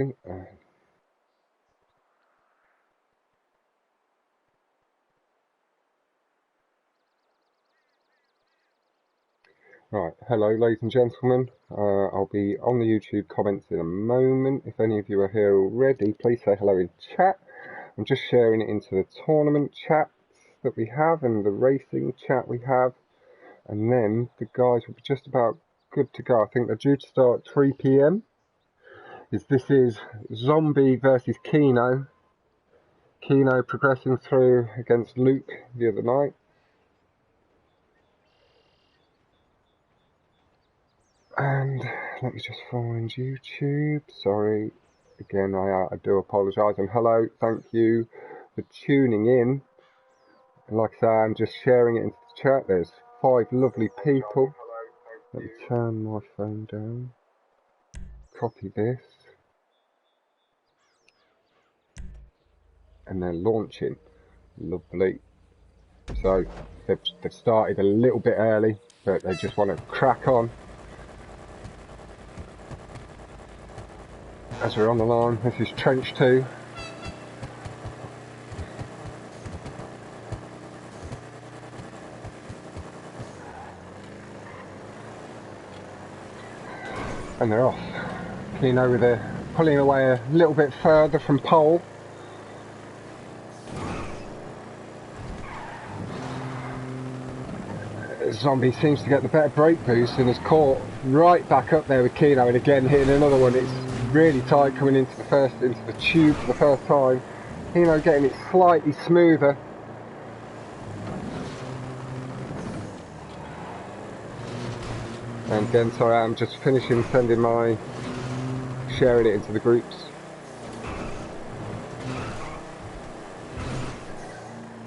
Right, hello ladies and gentlemen. I'll be on the YouTube comments in a moment. If any of you are here already, please say hello in chat. I'm just sharing it into the tournament chats that we have and the racing chat we have. And then the guys will be just about good to go. I think they're due to start at 3 PM. This is Zomby versus Kino. Kino progressing through against Luke the other night. And let me just find YouTube. Sorry, again, I do apologise. And hello, thank you for tuning in. And like I say, I'm just sharing it into the chat. There's 5 lovely people. Let me turn my phone down. Copy this. And they're launching. Lovely. So they've started a little bit early, but they just want to crack on. As we're on the line, this is Trench 2. And they're off. Kino with pulling away a little bit further from pole. Zomby seems to get the better brake boost and is caught right back up there with Kino, and again hitting another one. It's really tight coming into the tube for the first time. Kino getting it slightly smoother. And again, sorry, I'm just finishing sharing it into the groups.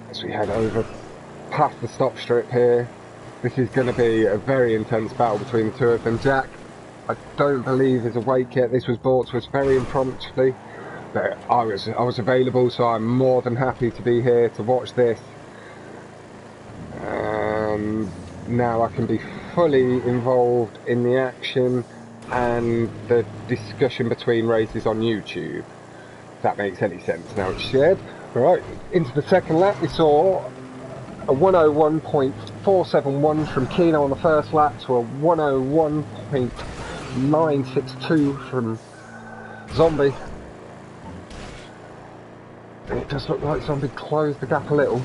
As we head over past the stop strip here, this is going to be a very intense battle between the two of them. Jack, I don't believe is awake yet. This was brought to us very impromptu, but I was available, so I'm more than happy to be here to watch this. Now I can be fully involved in the action and the discussion between races on YouTube, if that makes any sense. Now it's shared. Right, into the second lap we saw a 101.471 from Kino on the first lap to a 101.962 from Zomby. And it does look like Zomby closed the gap a little.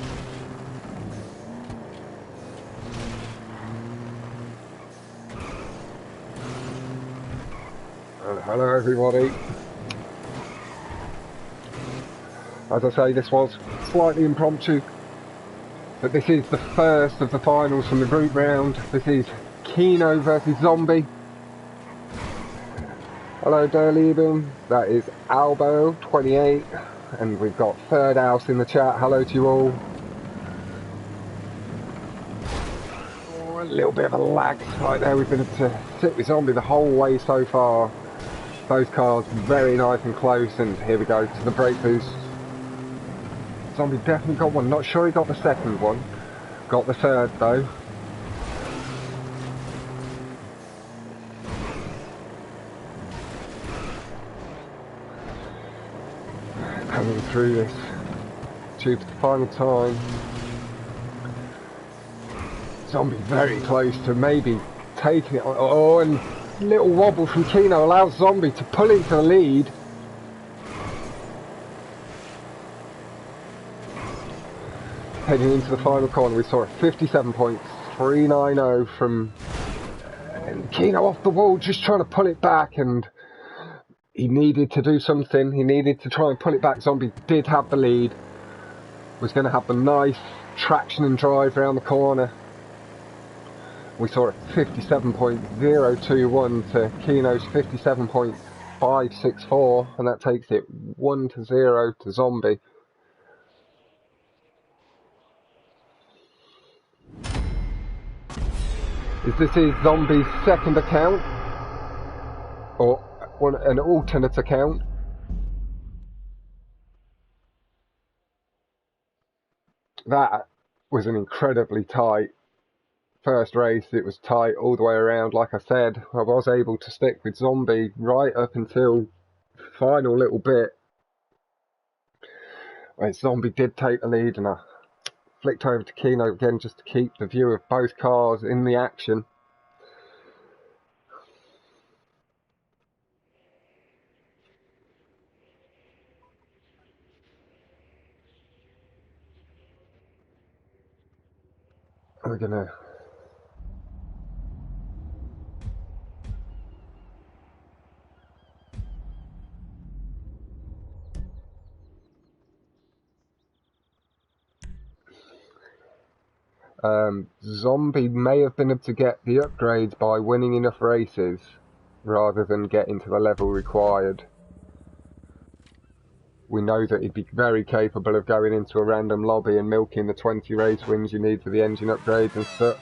Hello everybody. As I say, this was slightly impromptu, but this is the first of the finals from the group round. This is Kino versus Zomby. Hello Derleben, that is Albo28, and we've got Third House in the chat. Hello to you all. Oh, a little bit of a lag right there. We've been able to sit with Zomby the whole way so far. Those cars very nice and close, and here we go to the brake boost. Zomby definitely got one. Not sure he got the second one. Got the third though. Coming through this tube for the final time. Zomby very close to maybe taking it on. Oh, and little wobble from Kino allows Zomby to pull into the lead. Heading into the final corner, we saw a 57.390 from Kino off the wall, just trying to pull it back, and he needed to do something. He needed to try and pull it back. Zomby did have the lead, was going to have the nice traction and drive around the corner. We saw a 57.021 to Kino's 57.564, and that takes it 1-0 to Zomby. This is Zomby's second account, or an alternate account. That was an incredibly tight first race. It was tight all the way around. Like I said, I was able to stick with Zomby right up until final little bit where Zomby did take the lead, and I flicked over to Kino again just to keep the view of both cars in the action. We're gonna Zomby may have been able to get the upgrades by winning enough races rather than getting to the level required. We know that he'd be very capable of going into a random lobby and milking the 20 race wins you need for the engine upgrades and stuff.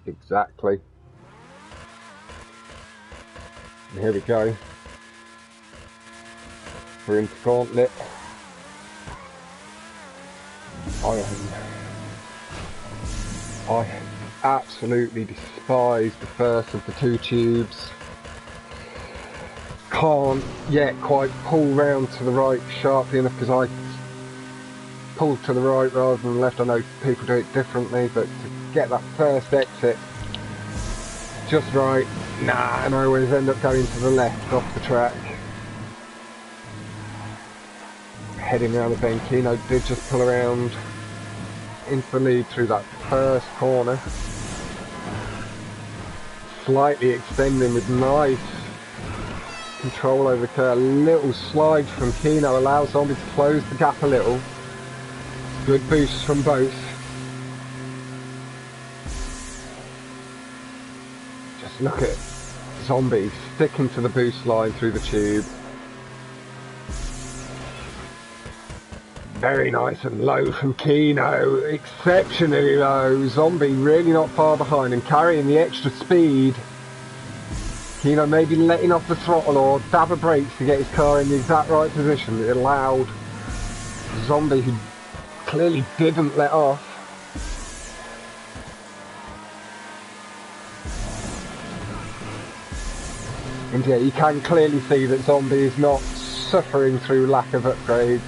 Exactly. And here we go. We're into Gauntlet. I absolutely despise the first of the two tubes. Can't yet quite pull round to the right sharply enough because I pull to the right rather than the left. I know people do it differently, but to get that first exit just right, nah, and I always end up going to the left off the track. Heading around the bend, Kino did just pull around into the lead through that first corner. Slightly extending with nice control over the curve. A little slide from Kino allows Zomby to close the gap a little. Good boosts from both. Just look at Zomby sticking to the boost line through the tube. Very nice and low from Kino, exceptionally low. Zomby really not far behind and carrying the extra speed. Kino maybe letting off the throttle or dab a brakes to get his car in the exact right position. It allowed Zomby, who clearly didn't let off. And yeah, you can clearly see that Zomby is not suffering through lack of upgrades.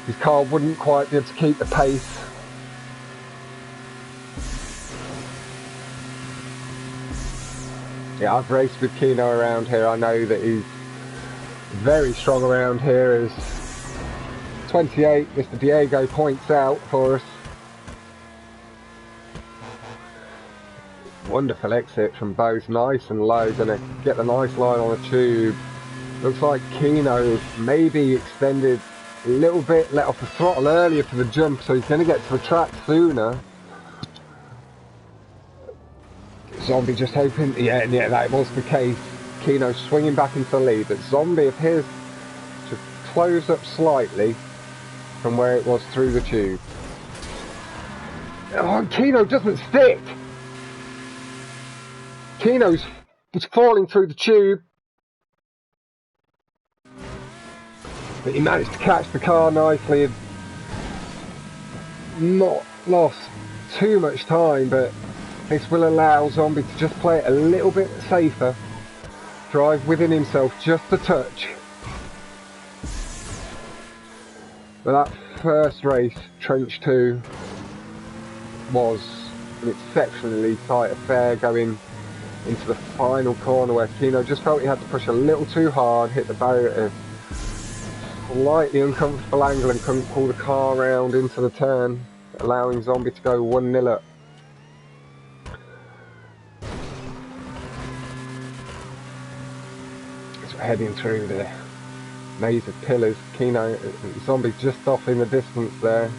His car wouldn't quite be able to keep the pace. Yeah, I've raced with Kino around here. I know that he's very strong around here, as 28, Mr. Diego points out for us. Wonderful exit from both, nice and low, gonna get the nice line on the tube. Looks like Kino maybe extended a little bit, let off the throttle earlier for the jump, so he's going to get to the track sooner. Zomby just hoping, yeah, that was the case. Kino swinging back into the lead, but Zomby appears to close up slightly from where it was through the tube. Oh, Kino doesn't stick! Kino's was falling through the tube, but he managed to catch the car nicely and not lost too much time, but this will allow Zomby to just play it a little bit safer, drive within himself just a touch. But that first race, Trench 2, was an exceptionally tight affair going into the final corner where Kino just felt he had to push a little too hard, hit the barrier at a slightly uncomfortable angle and couldn't pull the car around into the turn, allowing Zomby to go 1-0 up. So heading through the maze of pillars, Kino, Zomby just off in the distance there.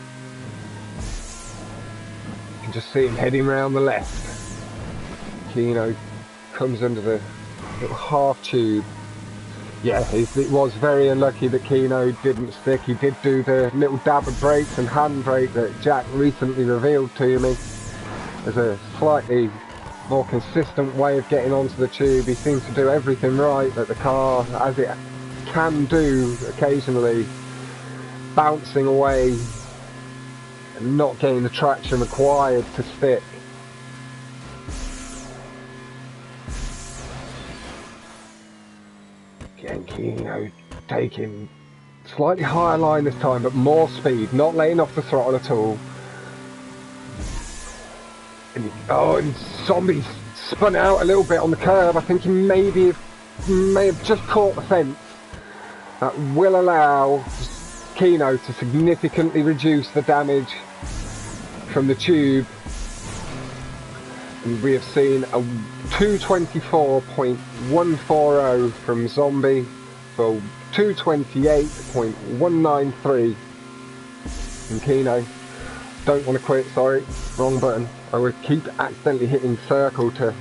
You can just see him heading round the left. Kino comes under the little half tube. Yeah, it was very unlucky that Kino didn't stick. He did do the little dab of brakes and handbrake that Jack recently revealed to me as a slightly more consistent way of getting onto the tube. He seems to do everything right, but the car, as it can do occasionally, bouncing away and not getting the traction required to stick. Again, taking slightly higher line this time, but more speed, not laying off the throttle at all. And Zomby's spun out a little bit on the curb. I think he may have just caught the fence. That will allow Kino to significantly reduce the damage from the tube. And we have seen a 224.140 from Zomby for 228.193 from Kino. Don't want to quit, sorry, wrong button. I would keep accidentally hitting circle to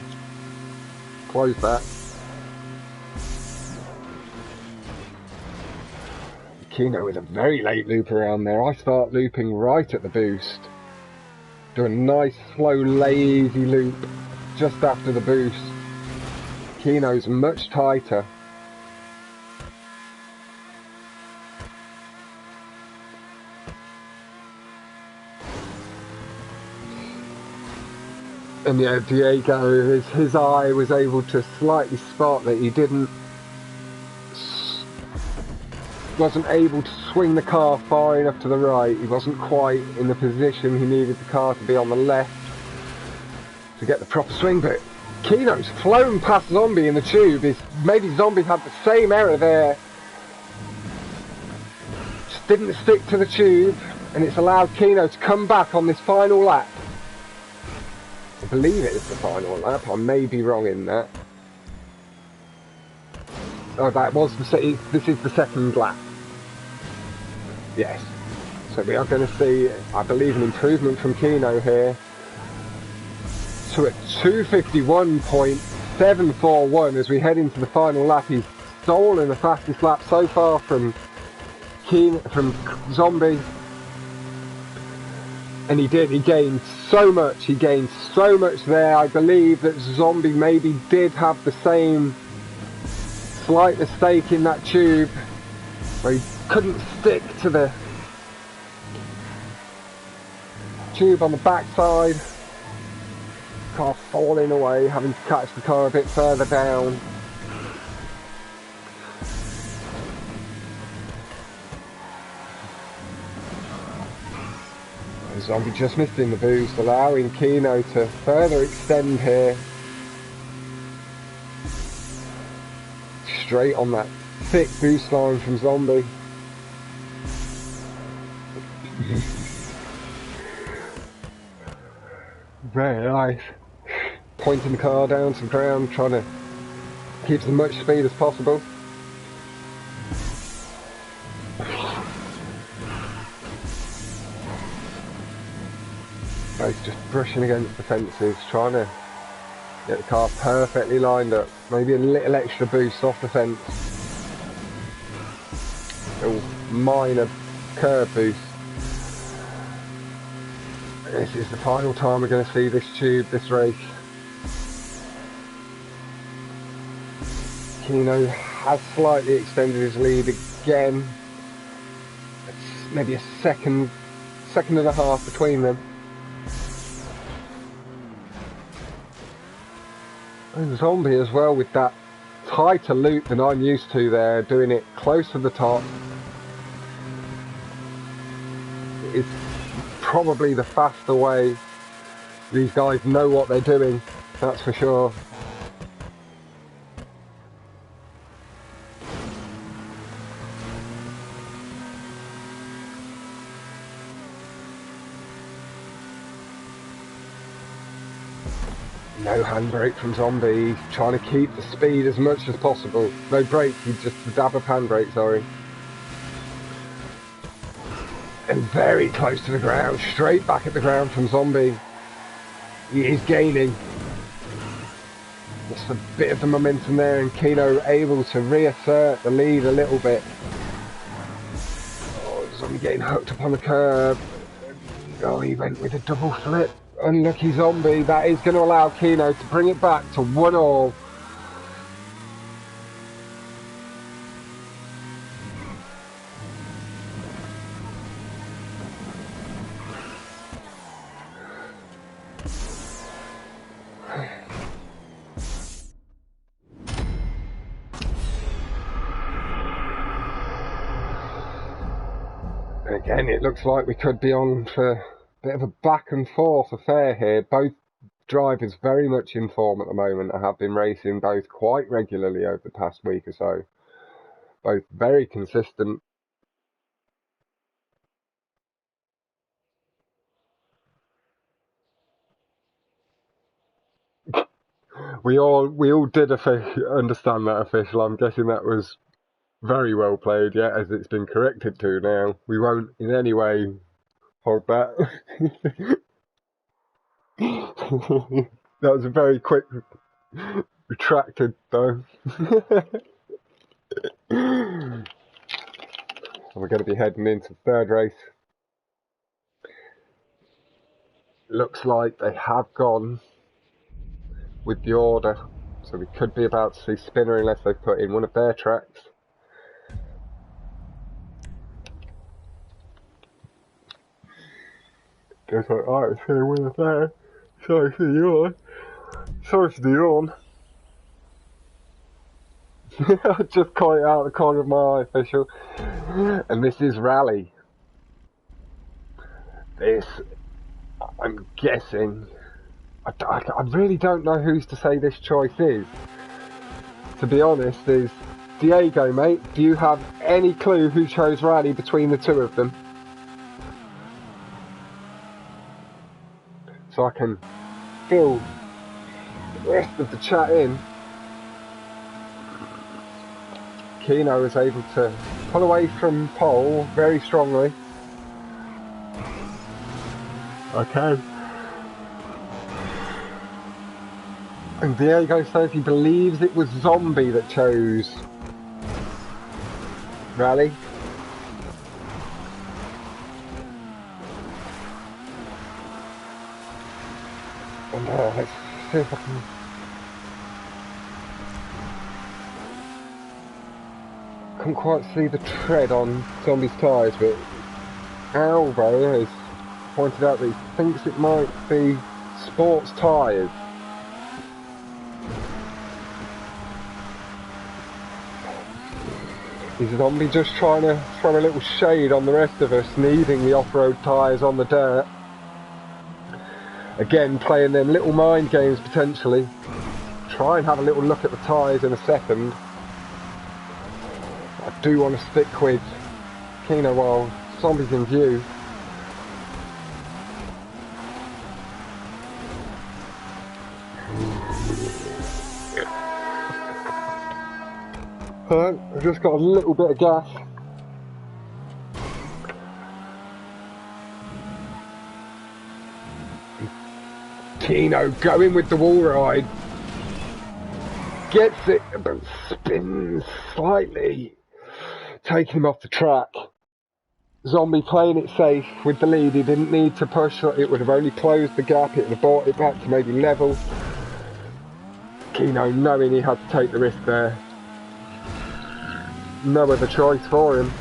close that. Kino with a very late loop around there. I start looping right at the boost. Do a nice, slow, lazy loop just after the boost. Kino's much tighter. And yeah, Diego, his eye was able to slightly spot that he wasn't able to swing the car far enough to the right. He wasn't quite in the position he needed the car to be on the left to get the proper swing, but Kino's flown past Zomby in the tube. Maybe Zomby had the same error there. Just didn't stick to the tube, and it's allowed Kino to come back on this final lap. I believe it is the final lap. I may be wrong in that. Oh, this is the second lap. Yes. So we are going to see, I believe, an improvement from Kino here to a 251.741 as we head into the final lap. He's stolen the fastest lap so far from Zomby. And he gained so much. He gained so much there. I believe that Zomby maybe did have the same slight mistake in that tube where he couldn't stick to the tube on the backside. Car falling away, having to catch the car a bit further down. Zomby just missed in the boost, allowing Kino to further extend here. Straight on that thick boost line from Zomby. Very nice. Pointing the car down to the ground, trying to keep as much speed as possible. He's just brushing against the fences, trying to get the car perfectly lined up. Maybe a little extra boost off the fence. A minor curb boost. This is the final time we're going to see this tube, this race. Kino has slightly extended his lead again. It's maybe a second and a half between them. And Zomby as well with that tighter loop than I'm used to there, doing it close to the top. It's probably the faster way. These guys know what they're doing, that's for sure. No handbrake from Zomby, trying to keep the speed as much as possible. No brake, he just dab of handbrake, sorry. And very close to the ground, straight back at the ground from Zomby. He is gaining. Just a bit of the momentum there, and Kino able to reassert the lead a little bit. Oh, Zomby getting hooked up on the curb. Oh, he went with a double flip. Unlucky Zomby. That is going to allow Kino to bring it back to 1-all. Again, it looks like we could be on for a bit of a back and forth affair here. Both drivers very much in form at the moment. I have been racing both quite regularly over the past week or so. Both very consistent. We all did understand that official. I'm guessing that was very well played, yeah, as it's been corrected to now. We won't in any way hold that. That was a very quick retracted though. We're going to be heading into the third race. Looks like they have gone with the order, so we could be about to see Spinner unless they put in one of their tracks. Goes like, alright, it's going one of there. Sorry for the yawn. Sorry for the yawn. I just caught it out of the corner of my eye, official. And this is Rally. This, I'm guessing, I really don't know whose to say this choice is. To be honest, is Diego, mate. Do you have any clue who chose Rally between the two of them? So I can fill the rest of the chat in. Kino was able to pull away from pole very strongly. Okay. And Diego says he believes it was Zomby that chose Rally. And let's see if I can't quite see the tread on Zomby's tyres, but Alvo has pointed out that he thinks it might be sports tyres. Is Zomby just trying to throw a little shade on the rest of us needing the off-road tyres on the dirt? Again, playing them little mind games potentially. Try and have a little look at the tyres in a second. I do want to stick with Kino while Zomby's in view. I've just got a little bit of gas. Kino going with the wall ride. Gets it, but spins slightly, taking him off the track. Zomby playing it safe with the lead. He didn't need to push. It would have only closed the gap. It would have brought it back to maybe level. Kino knowing he had to take the risk there. No other choice for him.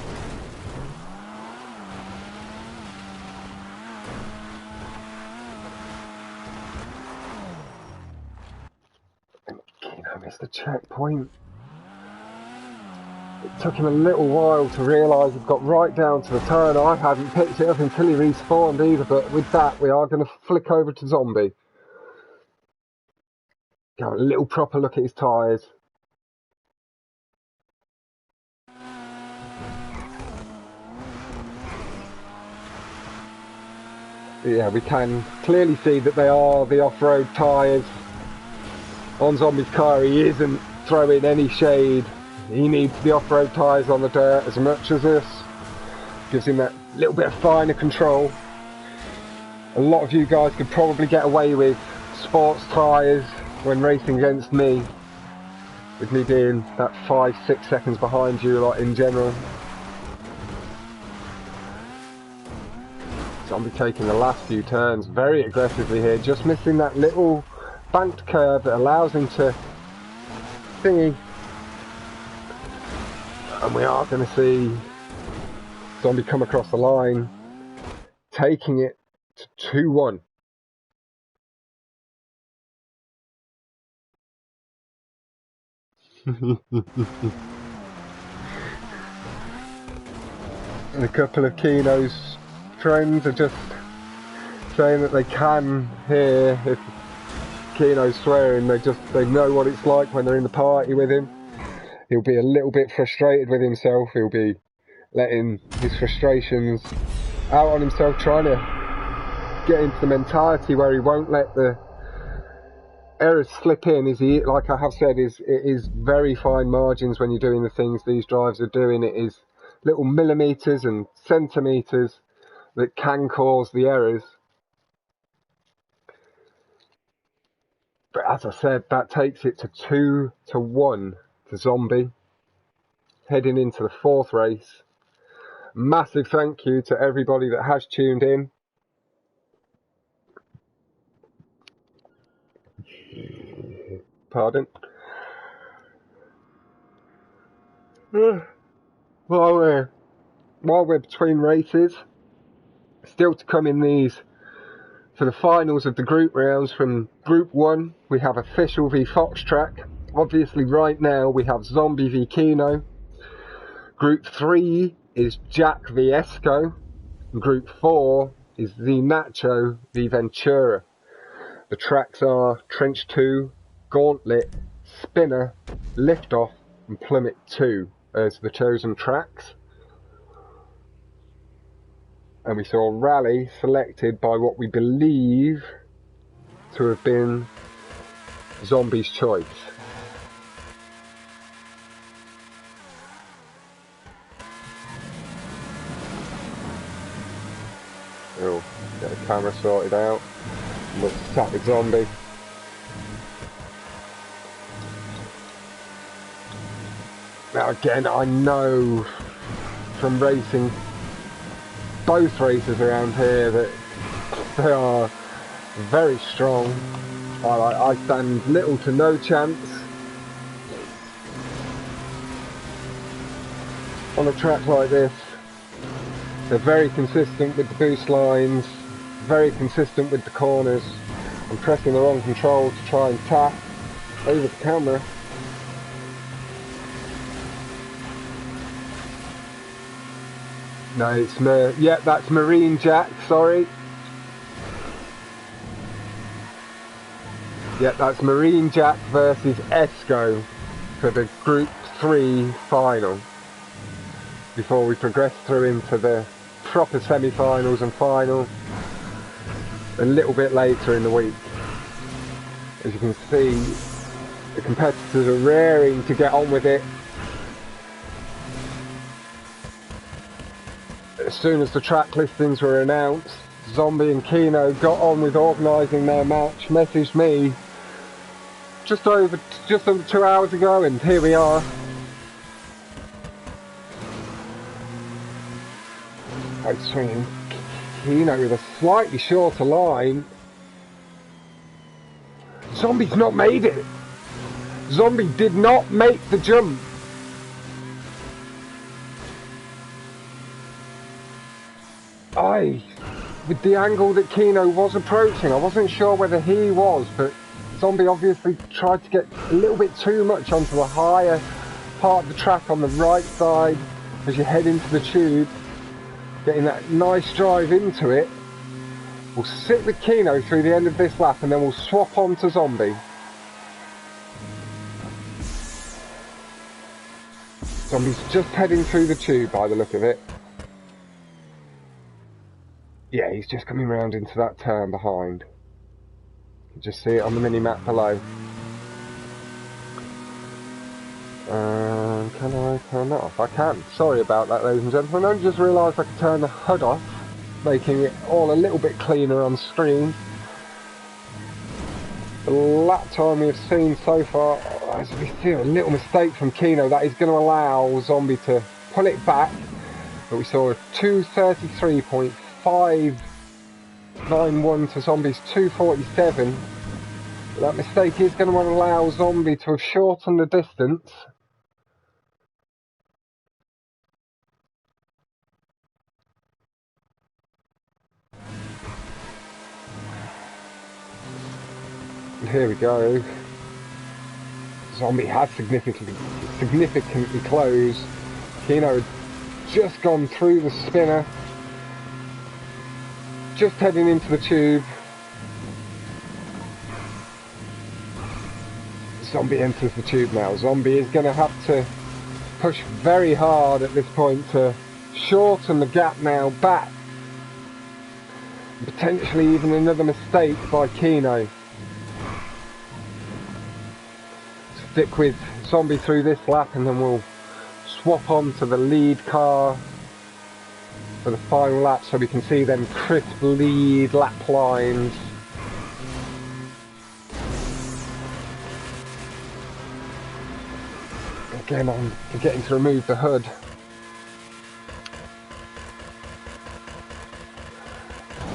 Kino missed the checkpoint. It took him a little while to realise he'd got right down to the turn. I hadn't picked it up until he respawned either, but with that we are going to flick over to Zomby. Go a little proper look at his tyres. Yeah, we can clearly see that they are the off-road tyres. On Zomby's car, he isn't throwing any shade. He needs the off-road tyres on the dirt as much as us. Gives him that little bit of finer control. A lot of you guys could probably get away with sports tyres when racing against me, with me being that 5-6 seconds behind you lot in general. Zomby taking the last few turns very aggressively here, just missing that little banked curve that allows him to thingy. And we are going to see Zomby come across the line, taking it to 2-1. And a couple of Kino's friends are just saying that they can hear if Kino's swearing. They know what it's like when they're in the party with him. He'll be a little bit frustrated with himself. He'll be letting his frustrations out on himself, trying to get into the mentality where he won't let the errors slip in. Like I have said, it is very fine margins when you're doing the things these drives are doing. It is little millimeters and centimeters that can cause the errors. But as I said, that takes it to 2-1 to Zomby, heading into the fourth race. Massive thank you to everybody that has tuned in. Pardon. While we're between races, still to come in these for the finals of the group rounds. From Group 1, we have Official v Fox track. Obviously right now we have Zomby v Kino. Group 3 is Jack v Esco. And Group 4 is the Nacho v Ventura. The tracks are Trench 2, Gauntlet, Spinner, Liftoff and Plummet 2 as the chosen tracks. And we saw Rally selected by what we believe to have been Zomby's choice. We'll get the camera sorted out. Let's start with Zomby. Now again, I know from racing both races around here that they are very strong. I stand little to no chance on a track like this. They're very consistent with the boost lines, very consistent with the corners. I'm pressing the wrong control to try and tap over the camera. No, it's that's Marine Jack, sorry. Yeah, that's Marine Jack versus Esco for the Group 3 final. Before we progress through into the proper semi-finals and final a little bit later in the week. As you can see, the competitors are raring to get on with it. As soon as the track listings were announced, Zomby and Kino got on with organising their match, messaged me just over 2 hours ago, and here we are. Outswinging Kino with a slightly shorter line. Zomby's not made it. Zomby did not make the jump. With the angle that Kino was approaching, I wasn't sure whether he was, but Zomby obviously tried to get a little bit too much onto the higher part of the track on the right side as you head into the tube, getting that nice drive into it. We'll sit with Kino through the end of this lap and then we'll swap on to Zomby. Zomby's just heading through the tube by the look of it. Yeah, he's just coming round into that turn behind. You can just see it on the mini-map below. Can I turn that off? I can. Sorry about that, ladies and gentlemen. I just realised I could turn the HUD off, making it all a little bit cleaner on screen. The lap time we've seen so far, as we see a little mistake from Kino, that is going to allow Zomby to pull it back. But we saw a 2:33.591 to Zomby's 2:47. That mistake is going to allow Zomby to have shortened the distance. And here we go. Zomby has significantly closed. Kino just gone through the spinner, just heading into the tube. Zomby enters the tube now. Zomby is going to have to push very hard at this point to shorten the gap now back. Potentially even another mistake by Kino. Stick with Zomby through this lap and then we'll swap on to the lead car for the final lap so we can see them crisp lead lap lines. Again, I'm forgetting to remove the hood.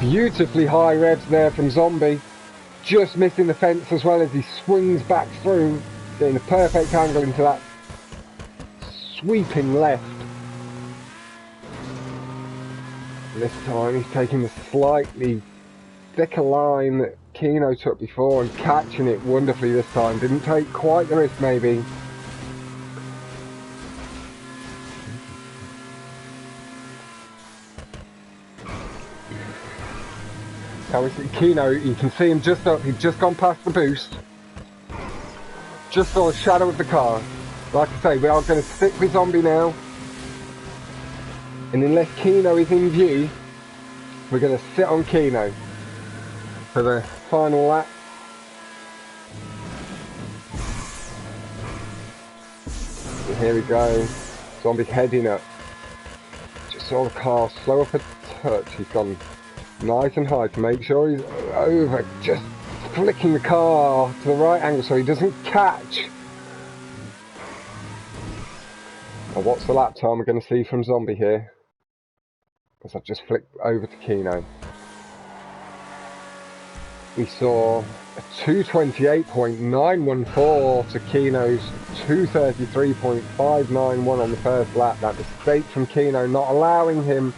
Beautifully high revs there from Zomby, just missing the fence as well as he swings back through, getting a perfect angle into that sweeping left. This time he's taking the slightly thicker line that Kino took before and catching it wonderfully this time. Didn't take quite the risk maybe. Now we see Kino, you can see him just up, he's just gone past the boost. Just saw the shadow of the car. Like I say, we are going to stick with Zomby now. And unless Kino is in view, we're going to sit on Kino for the final lap. And here we go, Zomby heading up. Just saw the car slow up a touch, he's gone nice and high to make sure he's over, just flicking the car to the right angle so he doesn't catch. Now what's the lap time we're going to see from Zomby here? As I've just flicked over to Kino. We saw a 228.914 to Kino's 233.591 on the first lap. That mistake from Kino not allowing him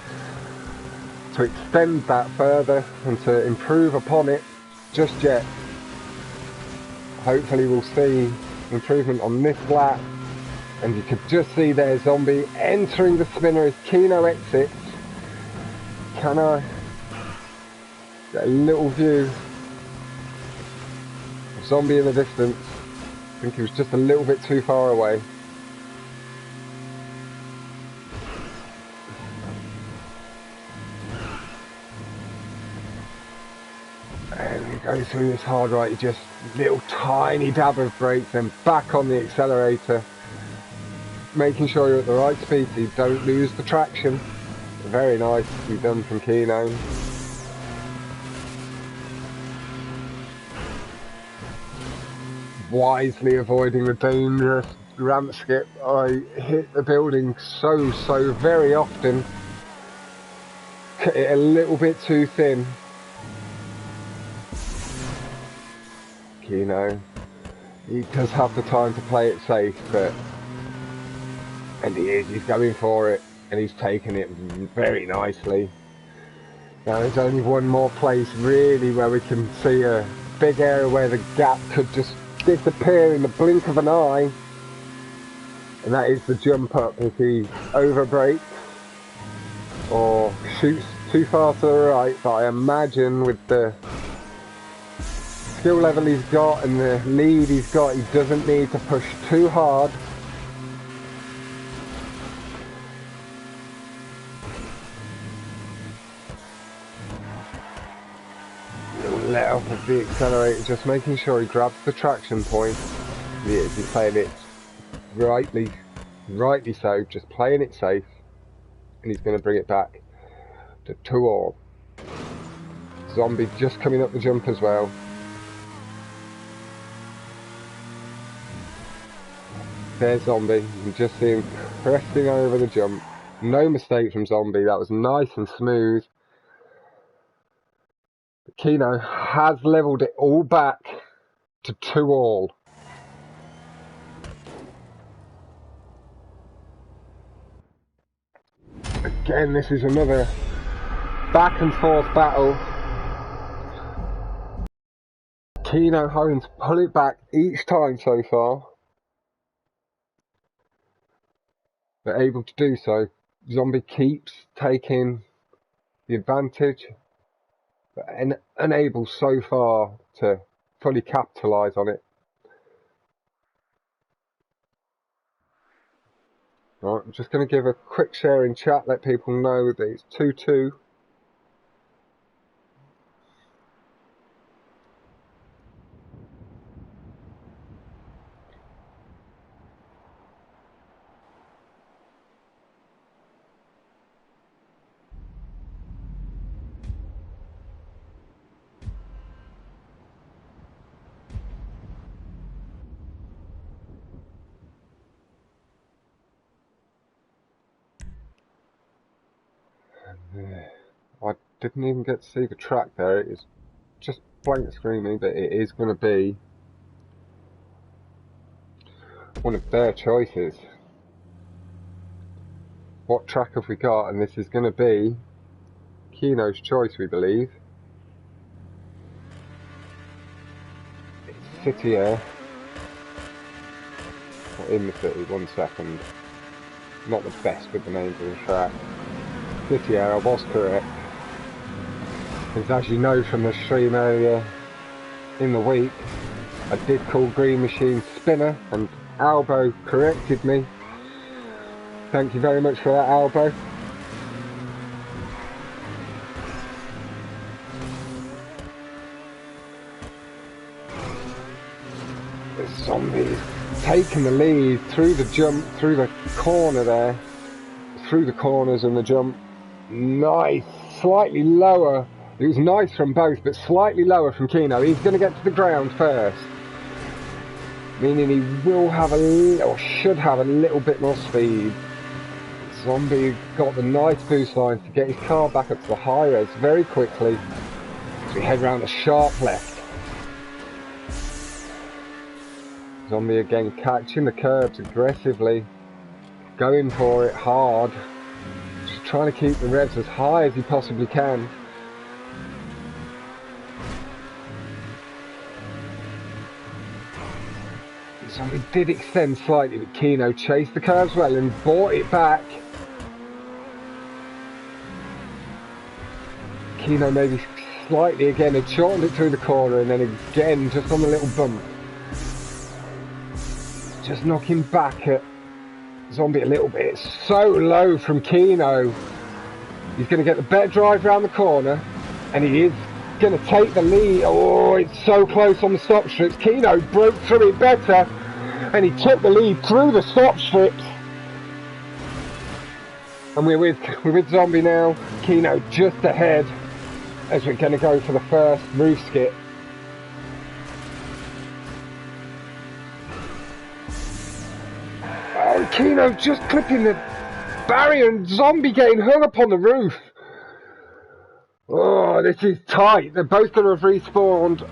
to extend that further and to improve upon it just yet. Hopefully we'll see improvement on this lap, and you could just see there Zomby entering the spinner as Kino exits. Can I get a little view of Zomby in the distance? I think he was just a little bit too far away. And he goes through this hard right, just little tiny dab of brakes, then back on the accelerator, making sure you're at the right speed so you don't lose the traction. Very nicely done from Kino. Wisely avoiding the dangerous ramp skip. I hit the building so very often. Cut it a little bit too thin. Kino, he does have the time to play it safe, but and he's going for it and he's taken it very nicely. Now there's only one more place really where we can see a big area where the gap could just disappear in the blink of an eye, and that is the jump up. If he over brakes or shoots too far to the right, but I imagine with the skill level he's got and the lead he's got, he doesn't need to push too hard. Let off of the accelerator, just making sure he grabs the traction point. He is, he's playing it rightly so, just playing it safe, and he's going to bring it back to 2-all. Zomby just coming up the jump as well. There's Zomby, you can just see him pressing over the jump. No mistake from Zomby, that was nice and smooth. Kino has levelled it all back to 2-all. Again, this is another back and forth battle. Kino having to pull it back each time so far, but able to do so. Zomby keeps taking the advantage, but unable so far to fully capitalise on it. Right, I'm just going to give a quick share in chat, let people know that it's 2-2. I didn't even get to see the track there. It is just blank screaming, but it is going to be one of their choices. What track have we got? And this is going to be Kino's choice, we believe. It's City Air. Not in the city, 1 second. Not the best with the names of the track. City Air, I was correct. Because as you know from the stream earlier in the week, I did call Green Machine Spinner and Albo corrected me. Thank you very much for that, Albo. The Zomby's taking the lead through the jump, through the corner there, through the corners and the jump. Nice, slightly lower. It was nice from both, but slightly lower from Kino. He's going to get to the ground first, meaning he will have or should have a little bit more speed. Zomby got the nice boost line to get his car back up to the high res very quickly as we head round a sharp left. Zomby again catching the curbs aggressively, going for it hard, just trying to keep the revs as high as he possibly can. Zomby did extend slightly, but Kino chased the curves well and brought it back. Kino maybe slightly again had shortened it through the corner and then again just on the little bump. Just knocking back at Zomby a little bit. It's so low from Kino. He's going to get the better drive around the corner and he is going to take the lead. Oh, it's so close on the stop strips. Kino broke through it better and he took the lead through the stop strips. And we're with Zomby now. Kino just ahead as we're going to go for the first roof skip. Oh, Kino just clipping the barrier and Zomby getting hung up on the roof. Oh, this is tight. They're both going to have respawned.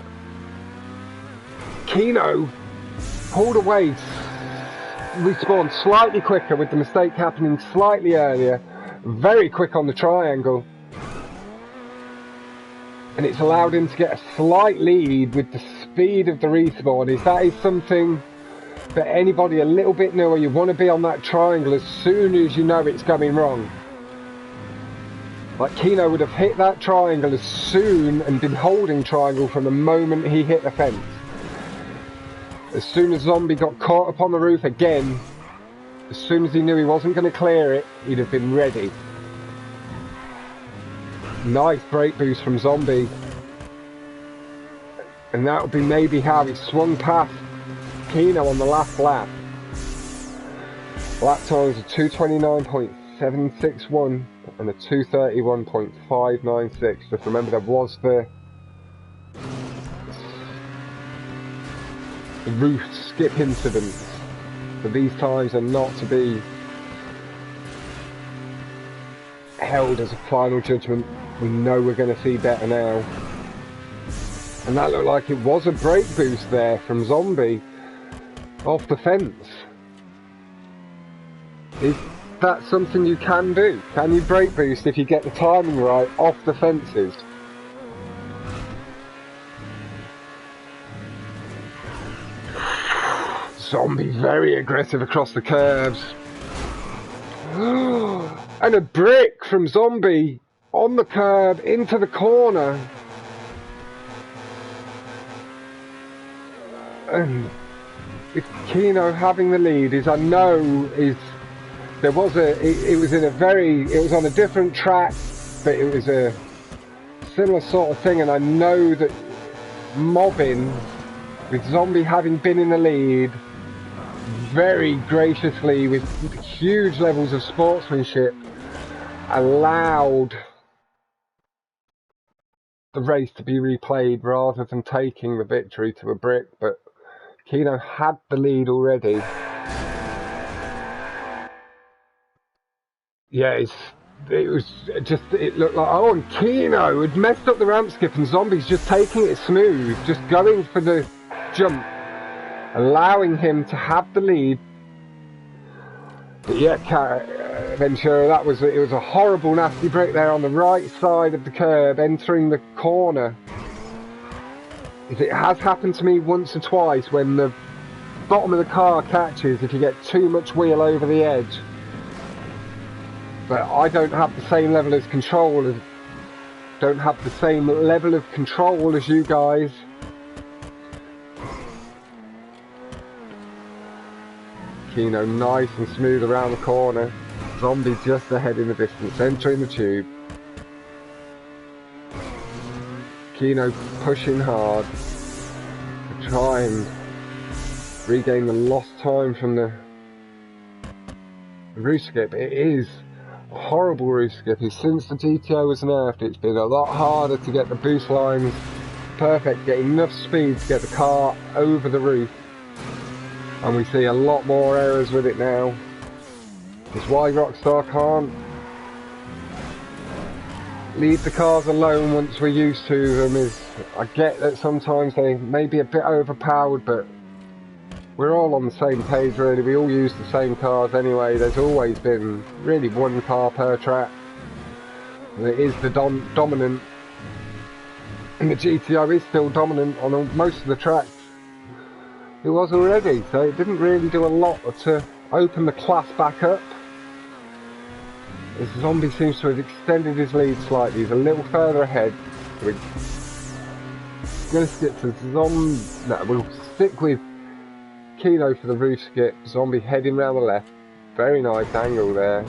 Kino pulled away, respawned slightly quicker with the mistake happening slightly earlier. Very quick on the triangle. And it's allowed him to get a slight lead with the speed of the respawn. That is something for anybody a little bit newer. You want to be on that triangle as soon as you know it's going wrong. Like Kino would have hit that triangle as soon and been holding triangle from the moment he hit the fence. As soon as Zomby got caught up on the roof again, as soon as he knew he wasn't going to clear it, he'd have been ready. Nice brake boost from Zomby. And that would be maybe how he swung past Kino on the last lap. Lap times are 2:29.761 and a 2:31.596. Just remember there was the roof skip incident. So these times are not to be held as a final judgment. We know we're going to see better now. And that looked like it was a brake boost there from Zomby off the fence. Is that something you can do? Can you brake boost if you get the timing right off the fences? Zomby very aggressive across the curves. And a brick from Zomby on the curb into the corner. And with Kino having the lead, it was on a different track, but it was a similar sort of thing, and I know that mobbing, with Zomby having been in the lead, very graciously, with huge levels of sportsmanship, allowed the race to be replayed rather than taking the victory to a brick. But Kino had the lead already. Yeah, it looked like, oh, and Kino had messed up the ramp skip, and Zomby's just taking it smooth, just going for the jump, allowing him to have the lead. But yeah, Ventura, it was a horrible, nasty break there on the right side of the curb, entering the corner. It has happened to me once or twice when the bottom of the car catches if you get too much wheel over the edge. But I don't have the same level of control as you guys. Kino nice and smooth around the corner. Zomby just ahead in the distance, entering the tube. Kino pushing hard to try and regain the lost time from the roof skip. It is a horrible roof skip. Since the GTO was nerfed, it's been a lot harder to get the boost lines perfect, get enough speed to get the car over the roof. And we see a lot more errors with it now. It's why Rockstar can't leave the cars alone once we're used to them. I get that sometimes they may be a bit overpowered, but we're all on the same page really. We all use the same cars anyway. There's always been really one car per track. And it is the dominant. And the GTO is still dominant on most of the tracks. It was already, so it didn't really do a lot to open the class back up. As Zomby seems to have extended his lead slightly, he's a little further ahead. We're going to skip to Zomby. No, we'll stick with Kino for the roof skip. Zomby heading round the left. Very nice angle there.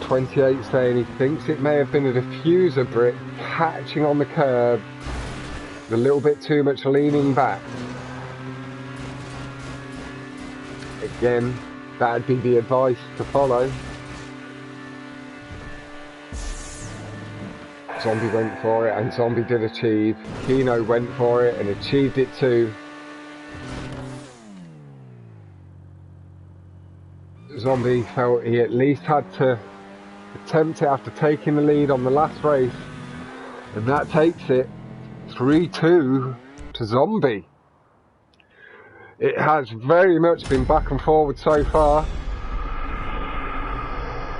.28 saying he thinks it may have been a diffuser brick catching on the curb, a little bit too much leaning back. Again, that'd be the advice to follow. Zomby went for it, and Zomby did achieve. Kino went for it and achieved it too. Zomby felt he at least had to attempt it after taking the lead on the last race, and that takes it 3-2 to Zomby. It has very much been back and forward so far.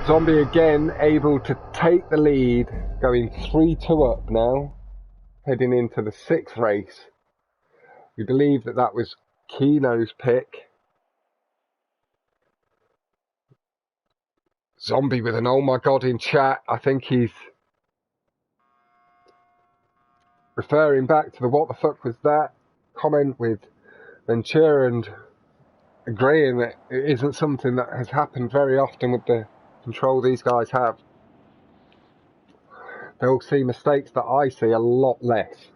Zomby again able to take the lead, going 3-2 up now, heading into the 6th race. We believe that was Kino's pick. Zomby with an oh my god in chat. I think he's referring back to the what the fuck was that comment with Ventura, and agreeing that it isn't something that has happened very often with the control these guys have. They'll see mistakes that I see a lot less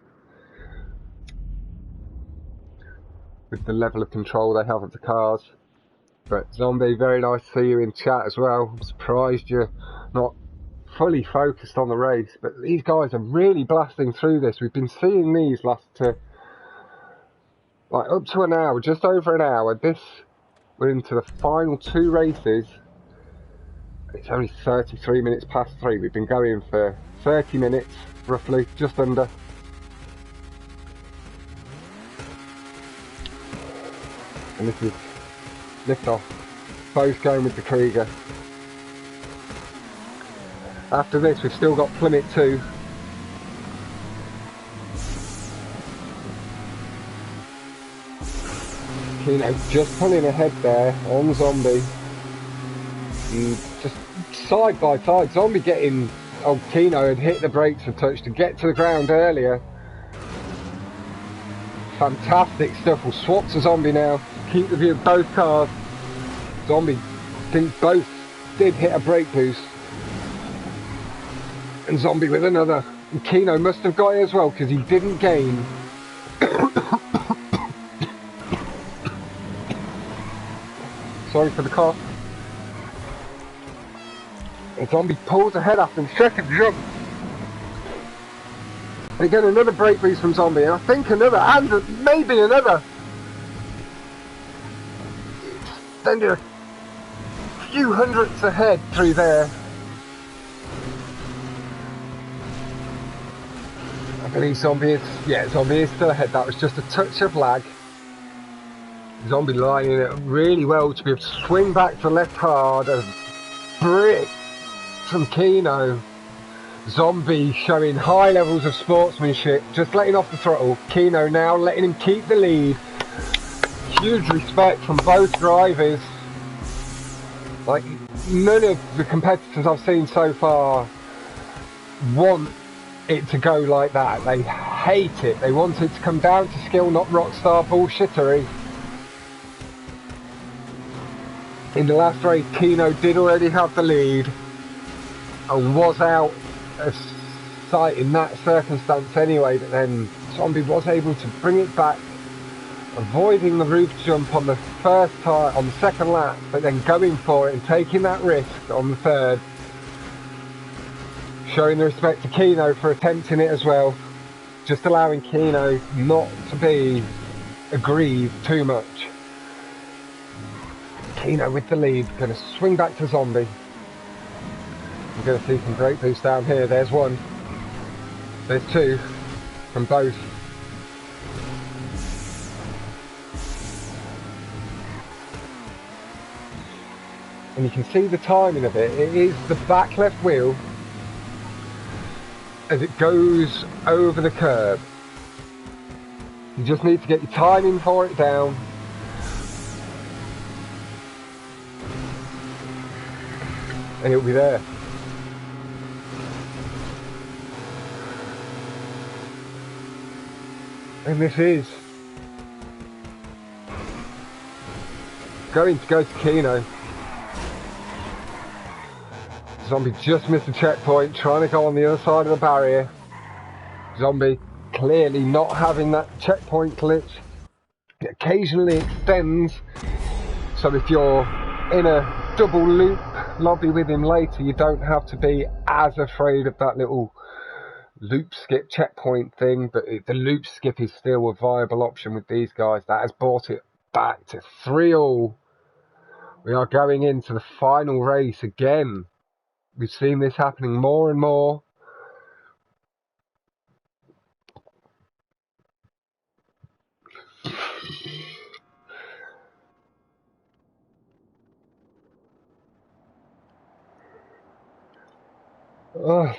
with the level of control they have of the cars. But Zomby, very nice to see you in chat as well. I'm surprised you're not fully focused on the race, but these guys are really blasting through this. We've been seeing these last like up to an hour, just over an hour. We're into the final 2 races. It's only 33 minutes past 3. We've been going for 30 minutes, roughly, just under. And this is lift off, both going with the Krieger. After this we've still got Plymouth 2. Kino just pulling ahead there on Zomby. And just side by side, Zomby getting... Oh, Kino had hit the brakes a touch to get to the ground earlier. Fantastic stuff. We'll swap to Zomby now. Keep the view of both cars. Zomby, I think both did hit a brake boost. And Zomby with another. And Kino must have got it as well because he didn't gain. Sorry for the cough. And Zomby pulls ahead after the second jump. And again, another brake boost from Zomby, and I think another, and maybe another. Extended a few hundredths ahead through there. I believe Zomby is, yeah, Zomby is still ahead. That was just a touch of lag. Zomby lining it really well to be able to swing back to the left hard. A brick from Kino. Zomby showing high levels of sportsmanship, just letting off the throttle. Kino now letting him keep the lead. Huge respect from both drivers. Like, none of the competitors I've seen so far want it to go like that. They hate it. They want it to come down to skill, not rockstar bullshittery. In the last race, Kino did already have the lead and was out of sight in that circumstance anyway, but then Zomby was able to bring it back, avoiding the roof jump on the first time, on the second lap, but then going for it and taking that risk on the third. Showing the respect to Kino for attempting it as well, just allowing Kino not to be aggrieved too much. Kino with the lead, going to swing back to Zomby. We're going to see some great boosts down here. There's one. There's two from both. And you can see the timing of it. It is the back left wheel as it goes over the curb. You just need to get your timing for it down. And it'll be there. And this is going to go to Kino. Zomby just missed the checkpoint, trying to go on the other side of the barrier. Zomby clearly not having that checkpoint glitch. It occasionally extends, so if you're in a double loop lobby with him later, you don't have to be as afraid of that little loop skip checkpoint thing, but the loop skip is still a viable option with these guys. That has brought it back to 3-all. We are going into the final race again. We've seen this happening more and more.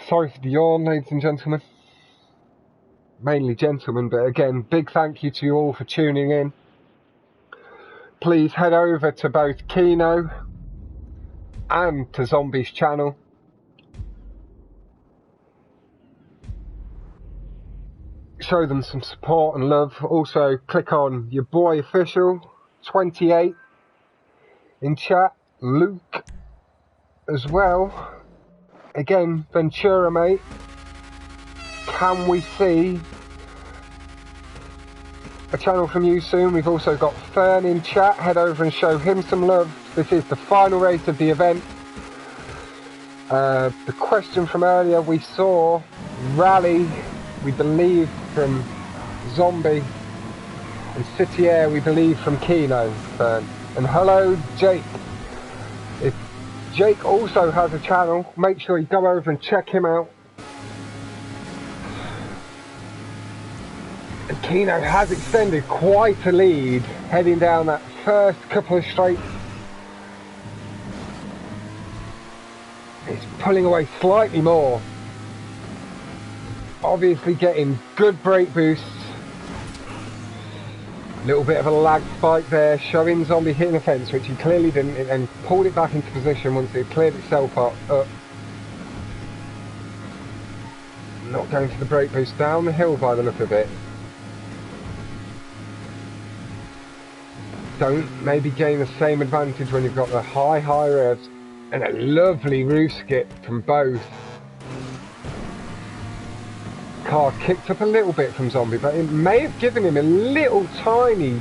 Sorry for the yawn, ladies and gentlemen. Mainly gentlemen, but again, big thank you to you all for tuning in. Please head over to both Kino and to Zomby's channel. Show them some support and love. Also, click on your boy official 28 in chat. Luke as well. Again, Ventura, mate. Can we see a channel from you soon? We've also got Fern in chat. Head over and show him some love. This is the final race of the event. The question from earlier, we saw Rally, we believe, from Zomby, and City Air, we believe, from Kino. Fern. And hello, Jake. If Jake also has a channel, make sure you go over and check him out. And Kino has extended quite a lead heading down that first couple of straights. He's pulling away slightly more. Obviously getting good brake boosts. Little bit of a lag spike there, showing Zomby hitting the fence, which he clearly didn't, and pulled it back into position once it cleared itself up. Not going for the brake boost down the hill by the look of it. Don't maybe gain the same advantage when you've got the high revs, and a lovely roof skip from both. Car kicked up a little bit from Zomby, but it may have given him a little tiny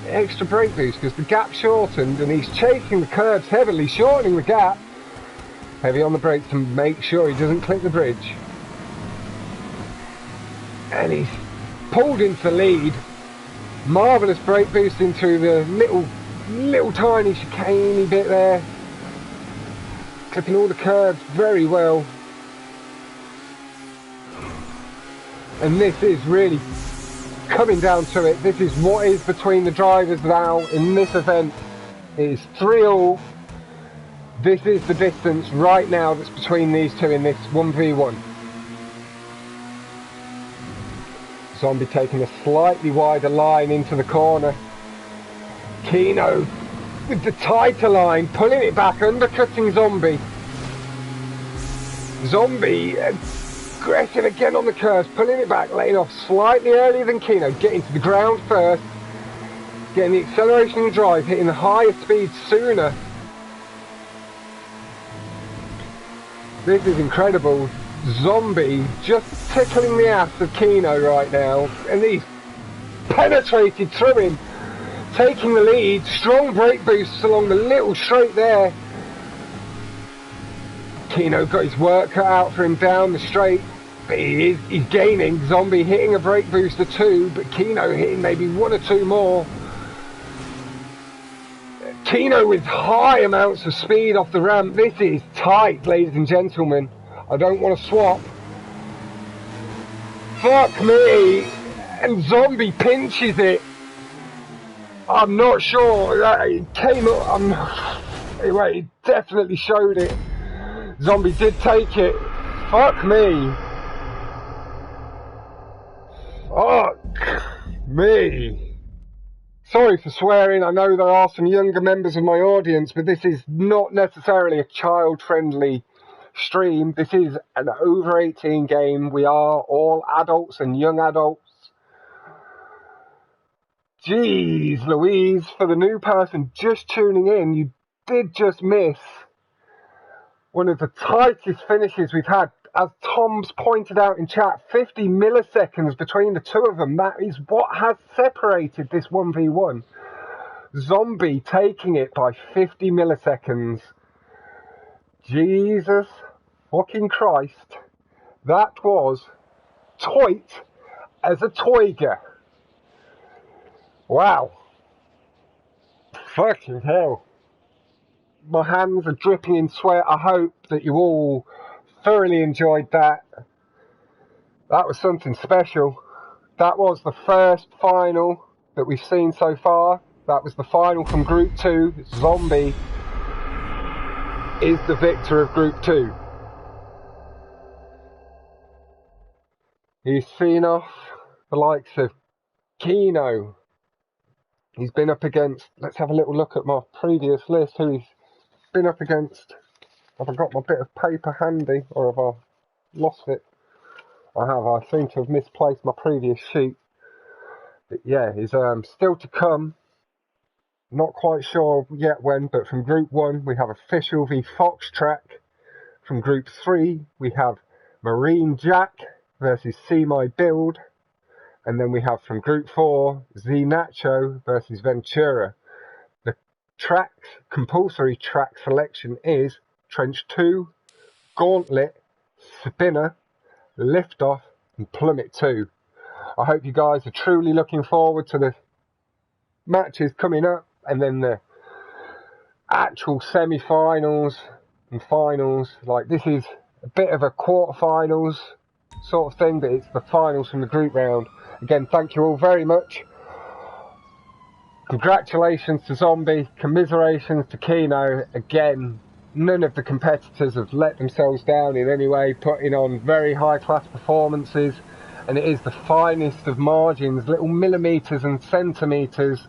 extra brake boost because the gap shortened and he's chasing the curves heavily, shortening the gap. Heavy on the brakes to make sure he doesn't clip the bridge. And he's pulled into the lead. Marvellous brake boost into the little tiny chicane bit there. Clipping all the curves very well. And this is really coming down to it. This is what is between the drivers now in this event. It is 3-all. This is the distance right now that's between these two in this 1v1. Zomby taking a slightly wider line into the corner. Kino with the tighter line, pulling it back, undercutting Zomby. Zomby aggressive again on the curves, pulling it back, laying off slightly earlier than Kino, getting to the ground first, getting the acceleration and drive, hitting the higher speed sooner. This is incredible. Zomby just tickling the ass of Kino right now, and he's penetrated through him, taking the lead. Strong brake boosts along the little straight there. Kino got his work cut out for him down the straight, but he's gaining. Zomby hitting a brake boost or two, but Kino hitting maybe one or two more. Kino with high amounts of speed off the ramp. This is tight, ladies and gentlemen. I don't want to swap. Fuck me. And Zomby pinches it. I'm not sure that it came up. Anyway, it definitely showed it. Zomby did take it. Fuck me. Fuck me. Sorry for swearing. I know there are some younger members of my audience, but this is not necessarily a child-friendly stream. This is an over 18 game. We are all adults and young adults. Jeez Louise, for the new person just tuning in, you did just miss one of the tightest finishes we've had. As Tom's pointed out in chat, 50 milliseconds between the two of them. That is what has separated this 1v1. Zomby taking it by 50 milliseconds. Jesus fucking Christ. That was tight as a toiger. Wow. Fucking hell. My hands are dripping in sweat. I hope that you all thoroughly enjoyed that. That was something special. That was the first final that we've seen so far. That was the final from Group 2. Zomby is the victor of Group 2. He's seen off the likes of Kino. He's been up against, let's have a little look at my previous list, who he's been up against. Have I got my bit of paper handy, or have I lost it? I have. I seem to have misplaced my previous sheet. But yeah, he's still to come. Not quite sure yet when, but from Group 1 we have Official v Fox Track. From Group 3 we have Marine Jack versus See My Build. And then we have from Group 4 Z Nacho versus Ventura. The tracks, compulsory track selection is Trench 2, Gauntlet, Spinner, Liftoff and Plummet 2. I hope you guys are truly looking forward to the matches coming up, and then the actual semi-finals and finals. Like, this is a bit of a quarter-finals sort of thing, but it's the finals from the group round. Again, thank you all very much. Congratulations to Zomby, commiserations to Kino. Again, none of the competitors have let themselves down in any way, putting on very high class performances, and it is the finest of margins, little millimetres and centimetres,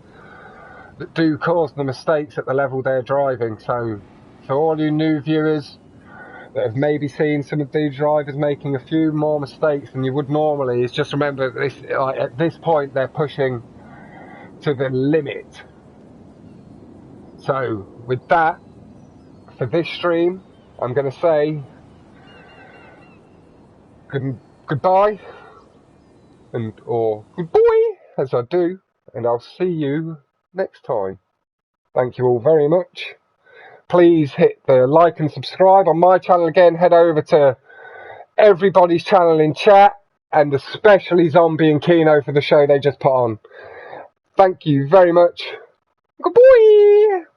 that do cause the mistakes at the level they're driving. So for all you new viewers that have maybe seen some of these drivers making a few more mistakes than you would normally, is just remember this, like, at this point they're pushing to the limit. So with that, for this stream, I'm going to say goodbye, or good boy, as I do, and I'll see you next time. Thank you all very much. Please hit the like and subscribe on my channel. Again, head over to everybody's channel in chat, and especially Zomby and Kino for the show they just put on. Thank you very much. Good boy.